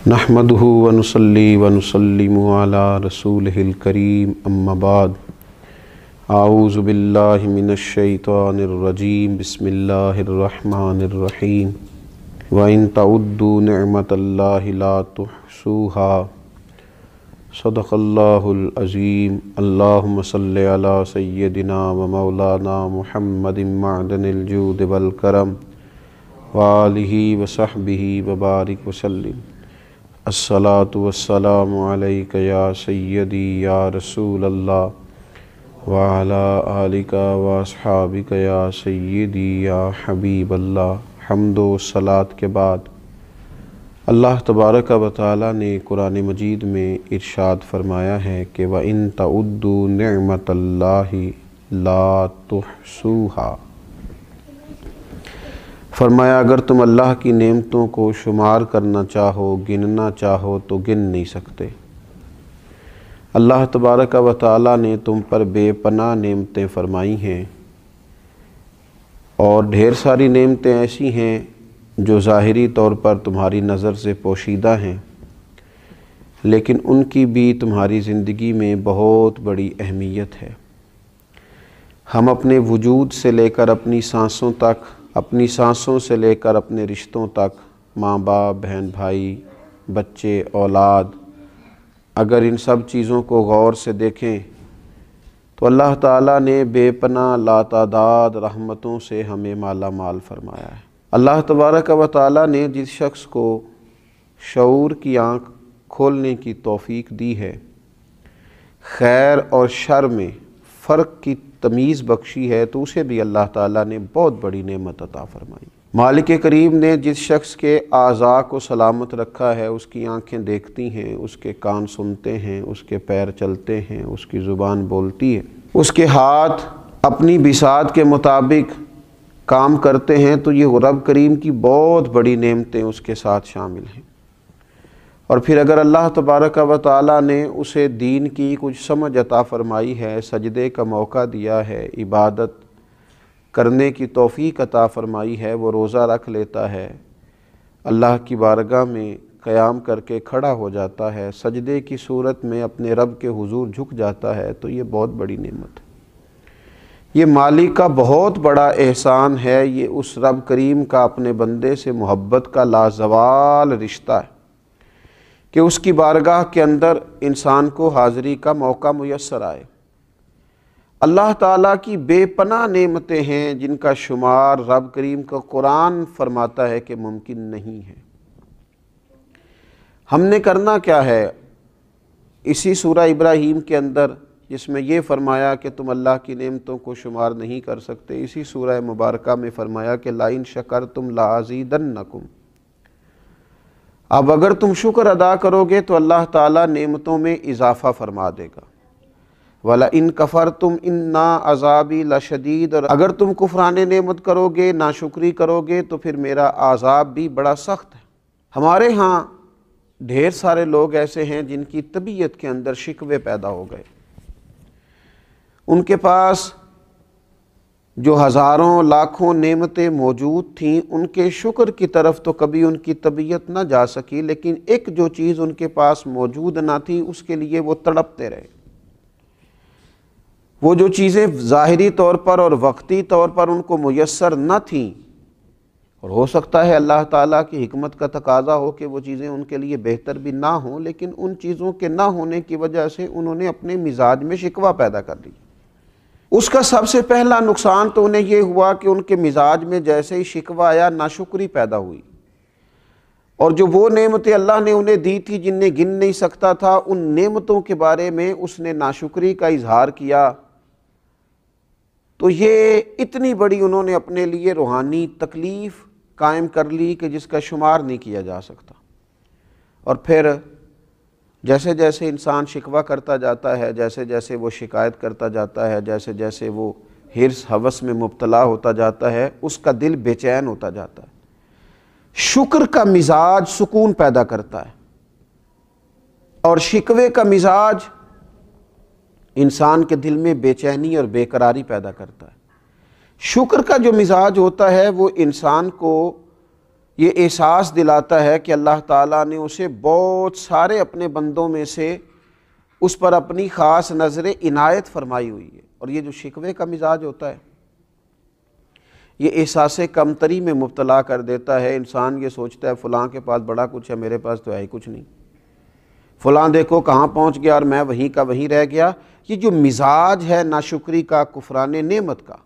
نحمدہ ونصلی ونسلم علی رسولہ الکریم اما بعد اعوذ باللہ من الشیطان الرجیم بسم اللہ الرحمن الرحیم وَإِن تَعُدُّوا نِعْمَةَ اللَّهِ لَا تُحْصُوهَا صدق اللہ العظیم اللہم صلی علی سیدنا ومولانا محمد معدن الجود والکرم وآلہ وصحبہ وبارک وسلم الصلاۃ والسلام علیک یا سیدی یا رسول اللہ وعلی آلک واصحابک یا سیدی یا حبیب اللہ۔ حمد و صلاۃ کے بعد اللہ تبارک و تعالیٰ نے قرآن مجید میں ارشاد فرمایا ہے کہ وَإِن تَعُدُّوا نِعْمَةَ اللَّهِ لَا تُحْصُوهَا، فرمایا اگر تم اللہ کی نعمتوں کو شمار کرنا چاہو، گننا چاہو تو گن نہیں سکتے۔ اللہ تبارک و تعالیٰ نے تم پر بے پناہ نعمتیں فرمائی ہیں، اور ڈھیر ساری نعمتیں ایسی ہیں جو ظاہری طور پر تمہاری نظر سے پوشیدہ ہیں، لیکن ان کی بھی تمہاری زندگی میں بہت بڑی اہمیت ہے۔ ہم اپنے وجود سے لے کر اپنی سانسوں تک، اپنی سانسوں سے لے کر اپنے رشتوں تک، ماں باپ، بہن بھائی، بچے، اولاد، اگر ان سب چیزوں کو غور سے دیکھیں تو اللہ تعالیٰ نے بے پناہ لاتعداد رحمتوں سے ہمیں مالا مال فرمایا ہے۔ اللہ تبارک و تعالیٰ نے جس شخص کو شعور کی آنکھ کھولنے کی توفیق دی ہے، خیر اور شر میں فرق کی تمیز بخشی ہے، تو اسے بھی اللہ تعالیٰ نے بہت بڑی نعمت عطا فرمائی۔ مالک کریم نے جس شخص کے اعضاء کو سلامت رکھا ہے، اس کی آنکھیں دیکھتی ہیں، اس کے کان سنتے ہیں، اس کے پیر چلتے ہیں، اس کی زبان بولتی ہے، اس کے ہاتھ اپنی بساط کے مطابق کام کرتے ہیں، تو یہ رب کریم کی بہت بڑی نعمتیں اس کے ساتھ شامل ہیں۔ اور پھر اگر اللہ تبارک و تعالیٰ نے اسے دین کی کچھ سمجھ عطا فرمائی ہے، سجدے کا موقع دیا ہے، عبادت کرنے کی توفیق عطا فرمائی ہے، وہ روزہ رکھ لیتا ہے، اللہ کی بارگاہ میں قیام کر کے کھڑا ہو جاتا ہے، سجدے کی صورت میں اپنے رب کے حضور جھک جاتا ہے، تو یہ بہت بڑی نعمت ہے۔ یہ مالک کا بہت بڑا احسان ہے، یہ اس رب کریم کا اپنے بندے سے محبت کا لازوال رشتہ ہے کہ اس کی بارگاہ کے اندر انسان کو حاضری کا موقع میسر آئے۔ اللہ تعالیٰ کی بے پناہ نعمتیں ہیں جن کا شمار رب کریم کا قرآن فرماتا ہے کہ ممکن نہیں ہے۔ ہم نے کرنا کیا ہے؟ اسی سورہ ابراہیم کے اندر جس میں یہ فرمایا کہ تم اللہ کی نعمتوں کو شمار نہیں کر سکتے، اسی سورہ مبارکہ میں فرمایا کہ لَئِن شَكَرْتُمْ لَأَزِيدَنَّكُمْ، اب اگر تم شکر ادا کرو گے تو اللہ تعالیٰ نعمتوں میں اضافہ فرما دے گا۔ وَلَئِن كَفَرْتُمْ إِنَّ عَذَابِي لَشَدِيدٌ، اور اگر تم کفران نعمت کرو گے، ناشکری کرو گے تو پھر میرا عذاب بھی بڑا سخت ہے۔ ہمارے ہاں ڈھیر سارے لوگ ایسے ہیں جن کی طبیعت کے اندر شکوے پیدا ہو گئے، ان کے پاس جو ہزاروں لاکھوں نعمتیں موجود تھیں، ان کے شکر کی طرف تو کبھی ان کی طبیعت نہ جا سکی، لیکن ایک جو چیز ان کے پاس موجود نہ تھی اس کے لیے وہ تڑپتے رہے۔ وہ جو چیزیں ظاہری طور پر اور وقتی طور پر ان کو میسر نہ تھیں، اور ہو سکتا ہے اللہ تعالیٰ کی حکمت کا تقاضا ہو کہ وہ چیزیں ان کے لیے بہتر بھی نہ ہوں، لیکن ان چیزوں کے نہ ہونے کی وجہ سے انہوں نے اپنے مزاج میں شکوہ پیدا کر لی۔ اس کا سب سے پہلا نقصان تو انہیں یہ ہوا کہ ان کے مزاج میں جیسے ہی شکوہ آیا، ناشکری پیدا ہوئی، اور جو وہ نعمتیں اللہ نے انہیں دی تھی جنہیں گن نہیں سکتا تھا، ان نعمتوں کے بارے میں اس نے ناشکری کا اظہار کیا، تو یہ اتنی بڑی انہوں نے اپنے لیے روحانی تکلیف قائم کر لی کہ جس کا شمار نہیں کیا جا سکتا۔ اور پھر جیسے جیسے انسان شکوہ کرتا جاتا ہے، جیسے جیسے وہ شکایت کرتا جاتا ہے، جیسے جیسے وہ حرص ہوس میں مبتلا ہوتا جاتا ہے، اس کا دل بے چین ہوتا جاتا ہے۔ شکر کا مزاج سکون پیدا کرتا ہے، اور شکوے کا مزاج انسان کے دل میں بے چینی اور بے قراری پیدا کرتا ہے۔ شکر کا جو مزاج ہوتا ہے وہ انسان کو یہ احساس دلاتا ہے کہ اللہ تعالیٰ نے اسے بہت سارے اپنے بندوں میں سے اس پر اپنی خاص نظر عنایت فرمائی ہوئی ہے۔ اور یہ جو شکوے کا مزاج ہوتا ہے یہ احساس کمتری میں مبتلا کر دیتا ہے۔ انسان یہ سوچتا ہے فلاں کے پاس بڑا کچھ ہے، میرے پاس تو ہے ہی کچھ نہیں، فلاں دیکھو کہاں پہنچ گیا اور میں وہیں کا وہیں رہ گیا۔ یہ جو مزاج ہے ناشکری کا، کفران نعمت کا،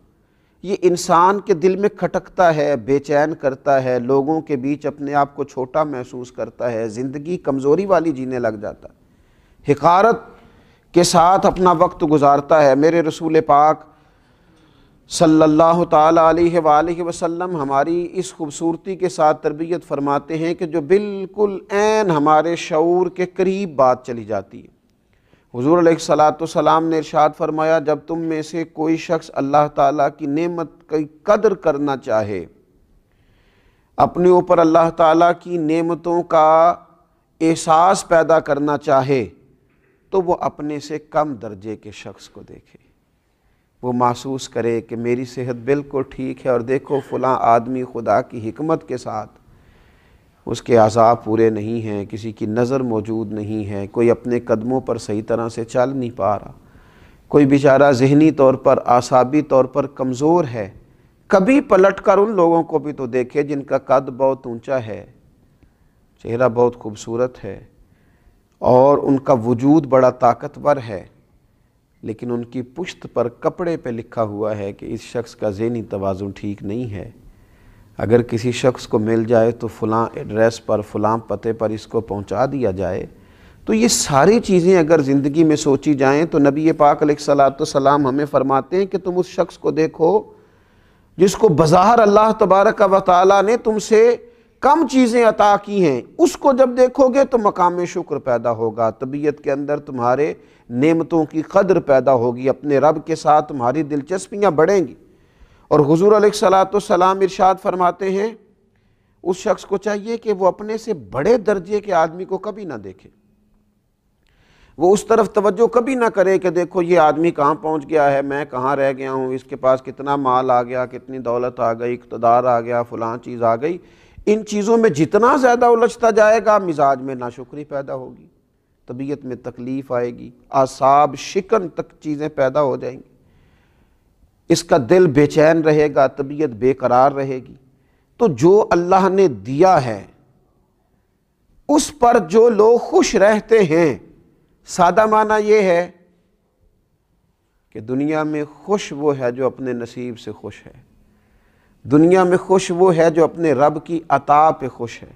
یہ انسان کے دل میں کھٹکتا ہے، بے چین کرتا ہے، لوگوں کے بیچ اپنے آپ کو چھوٹا محسوس کرتا ہے، زندگی کمزوری والی جینے لگ جاتا ہے، حقارت کے ساتھ اپنا وقت گزارتا ہے۔ میرے رسول پاک صلی اللہ تعالیٰ علیہ وآلہ وسلم ہماری اس خوبصورتی کے ساتھ تربیت فرماتے ہیں کہ جو بالکل عین ہمارے شعور کے قریب بات چلی جاتی ہے۔ حضور علیہ الصلوۃ نے ارشاد فرمایا، جب تم میں سے کوئی شخص اللہ تعالیٰ کی نعمت کی قدر کرنا چاہے، اپنے اوپر اللہ تعالیٰ کی نعمتوں کا احساس پیدا کرنا چاہے، تو وہ اپنے سے کم درجے کے شخص کو دیکھے، وہ محسوس کرے کہ میری صحت بالکل ٹھیک ہے اور دیکھو فلاں آدمی خدا کی حکمت کے ساتھ اس کے اعضاء پورے نہیں ہیں، کسی کی نظر موجود نہیں ہے، کوئی اپنے قدموں پر صحیح طرح سے چل نہیں پا رہا، کوئی بیچارہ ذہنی طور پر اعصابی طور پر کمزور ہے۔ کبھی پلٹ کر ان لوگوں کو بھی تو دیکھے جن کا قد بہت اونچا ہے، چہرہ بہت خوبصورت ہے اور ان کا وجود بڑا طاقتور ہے، لیکن ان کی پشت پر کپڑے پہ لکھا ہوا ہے کہ اس شخص کا ذہنی توازن ٹھیک نہیں ہے۔ اگر کسی شخص کو مل جائے تو فلاں ایڈریس پر، فلاں پتے پر اس کو پہنچا دیا جائے۔ تو یہ ساری چیزیں اگر زندگی میں سوچی جائیں تو نبی پاک علیہ الصلوۃ والسلام ہمیں فرماتے ہیں کہ تم اس شخص کو دیکھو جس کو بظاہر اللہ تبارک و تعالیٰ نے تم سے کم چیزیں عطا کی ہیں، اس کو جب دیکھو گے تو مقام شکر پیدا ہوگا، طبیعت کے اندر تمہارے نعمتوں کی قدر پیدا ہوگی، اپنے رب کے ساتھ تمہاری دلچسپیاں بڑھیں گی۔ اور حضور علیہ الصلوۃ والسلام ارشاد فرماتے ہیں اس شخص کو چاہیے کہ وہ اپنے سے بڑے درجے کے آدمی کو کبھی نہ دیکھے، وہ اس طرف توجہ کبھی نہ کرے کہ دیکھو یہ آدمی کہاں پہنچ گیا ہے، میں کہاں رہ گیا ہوں، اس کے پاس کتنا مال آ گیا، کتنی دولت آ گئی، اقتدار آ گیا، فلاں چیز آ گئی۔ ان چیزوں میں جتنا زیادہ الجھتا جائے گا مزاج میں ناشکری پیدا ہوگی، طبیعت میں تکلیف آئے گی، اعصاب شکن تک چیزیں پیدا ہو جائیں گی، اس کا دل بے چین رہے گا، طبیعت بے قرار رہے گی۔ تو جو اللہ نے دیا ہے اس پر جو لوگ خوش رہتے ہیں، سادہ معنی یہ ہے کہ دنیا میں خوش وہ ہے جو اپنے نصیب سے خوش ہے، دنیا میں خوش وہ ہے جو اپنے رب کی عطا پہ خوش ہے،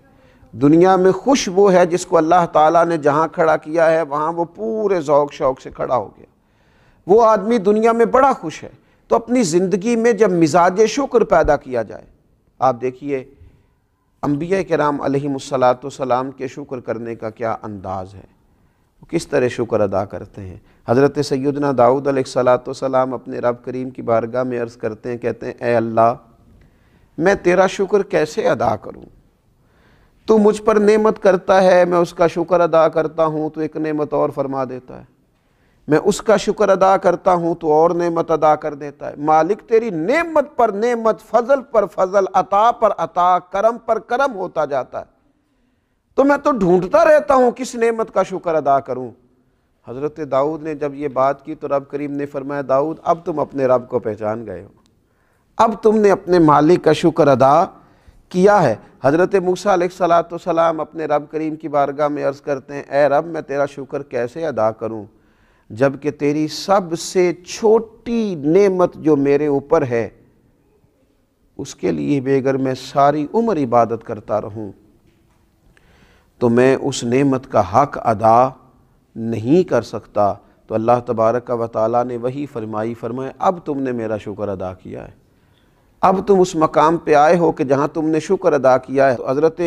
دنیا میں خوش وہ ہے جس کو اللہ تعالیٰ نے جہاں کھڑا کیا ہے وہاں وہ پورے ذوق شوق سے کھڑا ہو گیا، وہ آدمی دنیا میں بڑا خوش ہے۔ تو اپنی زندگی میں جب مزاج شکر پیدا کیا جائے، آپ دیکھیے انبیاء کرام علیہم الصلوۃ والسلام کے شکر کرنے کا کیا انداز ہے، وہ کس طرح شکر ادا کرتے ہیں۔ حضرت سیدنا داؤد علیہ الصلوۃ والسلام اپنے رب کریم کی بارگاہ میں عرض کرتے ہیں، کہتے ہیں اے اللہ میں تیرا شکر کیسے ادا کروں، تو مجھ پر نعمت کرتا ہے، میں اس کا شکر ادا کرتا ہوں تو ایک نعمت اور فرما دیتا ہے، میں اس کا شکر ادا کرتا ہوں تو اور نعمت ادا کر دیتا ہے۔ مالک تیری نعمت پر نعمت، فضل پر فضل، عطا پر عطا، کرم پر کرم ہوتا جاتا ہے، تو میں تو ڈھونڈتا رہتا ہوں کس نعمت کا شکر ادا کروں۔ حضرت داؤد نے جب یہ بات کی تو رب کریم نے فرمایا داؤد اب تم اپنے رب کو پہچان گئے ہو، اب تم نے اپنے مالک کا شکر ادا کیا ہے۔ حضرت موسیٰ علیہ الصلوۃ والسلام اپنے رب کریم کی بارگاہ میں عرض کرتے ہیں اے رب میں تیرا شکر کیسے ادا کروں جبکہ تیری سب سے چھوٹی نعمت جو میرے اوپر ہے اس کے لیے بھی اگر میں ساری عمر عبادت کرتا رہوں تو میں اس نعمت کا حق ادا نہیں کر سکتا۔ تو اللہ تبارک و تعالیٰ نے وہی فرمایا اب تم نے میرا شکر ادا کیا ہے، اب تم اس مقام پہ آئے ہو کہ جہاں تم نے شکر ادا کیا ہے۔ تو حضرت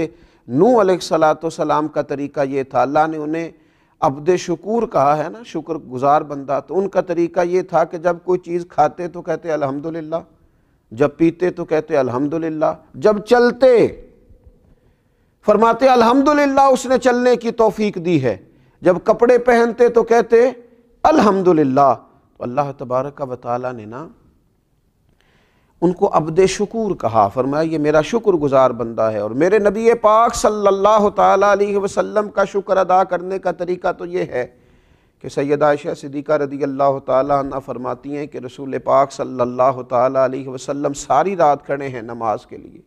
نوح علیہ السلام کا طریقہ یہ تھا، اللہ نے انہیں عبد شکور کہا ہے نا، شکر گزار بندہ، تو ان کا طریقہ یہ تھا کہ جب کوئی چیز کھاتے تو کہتے الحمدللہ، جب پیتے تو کہتے الحمدللہ، جب چلتے فرماتے الحمدللہ اس نے چلنے کی توفیق دی ہے، جب کپڑے پہنتے تو کہتے الحمدللہ۔ تو اللہ تبارک و تعالیٰ نے نا ان کو عبد شکور کہا، فرمایا یہ میرا شکر گزار بندہ ہے۔ اور میرے نبی پاک صلی اللہ تعالیٰ علیہ وسلم کا شکر ادا کرنے کا طریقہ تو یہ ہے کہ سیدہ عائشہ صدیقہ رضی اللہ تعالیٰ عنہ فرماتی ہیں کہ رسول پاک صلی اللہ تعالیٰ علیہ وسلم ساری رات کھڑے ہیں نماز کے لیے،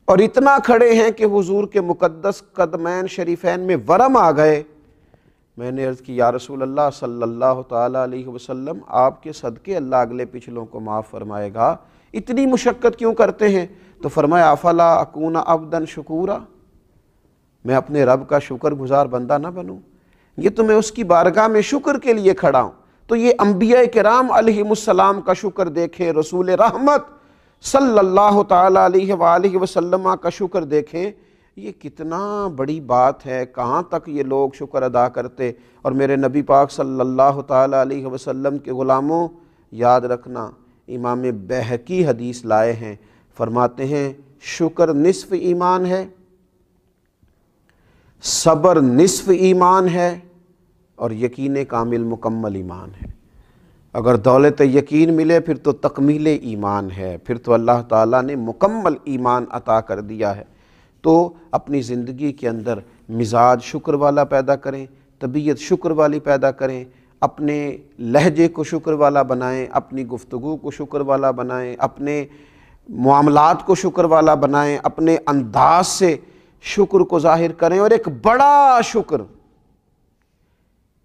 اور اتنا کھڑے ہیں کہ حضور کے مقدس قدمین شریفین میں ورم آ گئے۔ میں نے عرض کی یا رسول اللہ صلی اللہ تعالیٰ علیہ وسلم، آپ کے صدقے اللہ اگلے پچھلوں کو معاف فرمائے گا، اتنی مشقت کیوں کرتے ہیں؟ تو فرمایا افلا اکون عبدا شکورا، میں اپنے رب کا شکر گزار بندہ نہ بنوں؟ یہ تو میں اس کی بارگاہ میں شکر کے لیے کھڑا ہوں۔ تو یہ انبیاء کرام علیہم السلام کا شکر دیکھیں، رسول رحمت صلی اللہ تعالیٰ علیہ وآلہ وسلم کا شکر دیکھیں، یہ کتنا بڑی بات ہے، کہاں تک یہ لوگ شکر ادا کرتے۔ اور میرے نبی پاک صلی اللہ تعالیٰ علیہ وسلم کے غلاموں، یاد رکھنا امام بیہقی حدیث لائے ہیں، فرماتے ہیں شکر نصف ایمان ہے، صبر نصف ایمان ہے، اور یقین کامل مکمل ایمان ہے۔ اگر دولت یقین ملے پھر تو تکمیل ایمان ہے، پھر تو اللہ تعالیٰ نے مکمل ایمان عطا کر دیا ہے۔ تو اپنی زندگی کے اندر مزاج شکر والا پیدا کریں، طبیعت شکر والی پیدا کریں، اپنے لہجے کو شکر والا بنائیں، اپنی گفتگو کو شکر والا بنائیں، اپنے معاملات کو شکر والا بنائیں، اپنے انداز سے شکر کو ظاہر کریں۔ اور ایک بڑا شکر،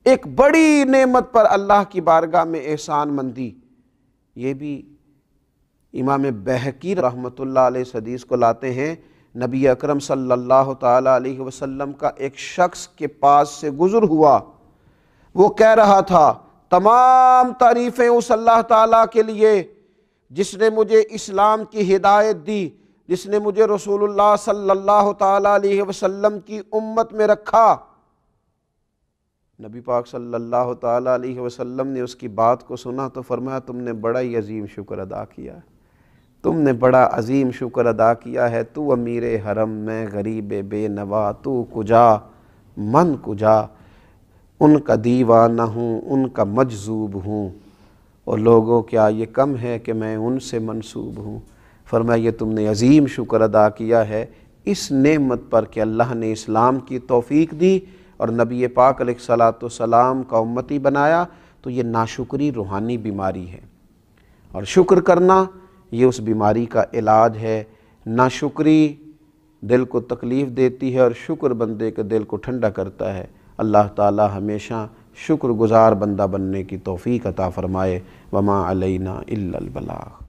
ایک بڑی نعمت پر اللہ کی بارگاہ میں احسان مندی، یہ بھی امام بیہقی رحمۃ اللہ علیہ اس حدیث کو لاتے ہیں۔ نبی اکرم صلی اللہ تعالیٰ علیہ وسلم کا ایک شخص کے پاس سے گزر ہوا، وہ کہہ رہا تھا تمام تعریفیں اس اللہ تعالیٰ کے لیے جس نے مجھے اسلام کی ہدایت دی، جس نے مجھے رسول اللہ صلی اللہ تعالیٰ علیہ وسلم کی امت میں رکھا۔ نبی پاک صلی اللہ تعالیٰ علیہ وسلم نے اس کی بات کو سنا تو فرمایا تم نے بڑا ہی عظیم شکر ادا کیا ہے، تم نے بڑا عظیم شکر ادا کیا ہے۔ تو امیر حرم، میں غریب بے نوا، تو کجا من کجا، ان کا دیوانہ ہوں، ان کا مجذوب ہوں، اور لوگوں کیا یہ کم ہے کہ میں ان سے منسوب ہوں۔ فرمایا یہ تم نے عظیم شکر ادا کیا ہے اس نعمت پر کہ اللہ نے اسلام کی توفیق دی اور نبی پاک علیہ الصلاۃ والسلام کا امتی بنایا۔ تو یہ ناشکری روحانی بیماری ہے، اور شکر کرنا یہ اس بیماری کا علاج ہے۔ ناشکری دل کو تکلیف دیتی ہے اور شکر بندے کے دل کو ٹھنڈا کرتا ہے۔ اللہ تعالی ہمیشہ شکر گزار بندہ بننے کی توفیق عطا فرمائے۔ وما علینا الا البلاغ۔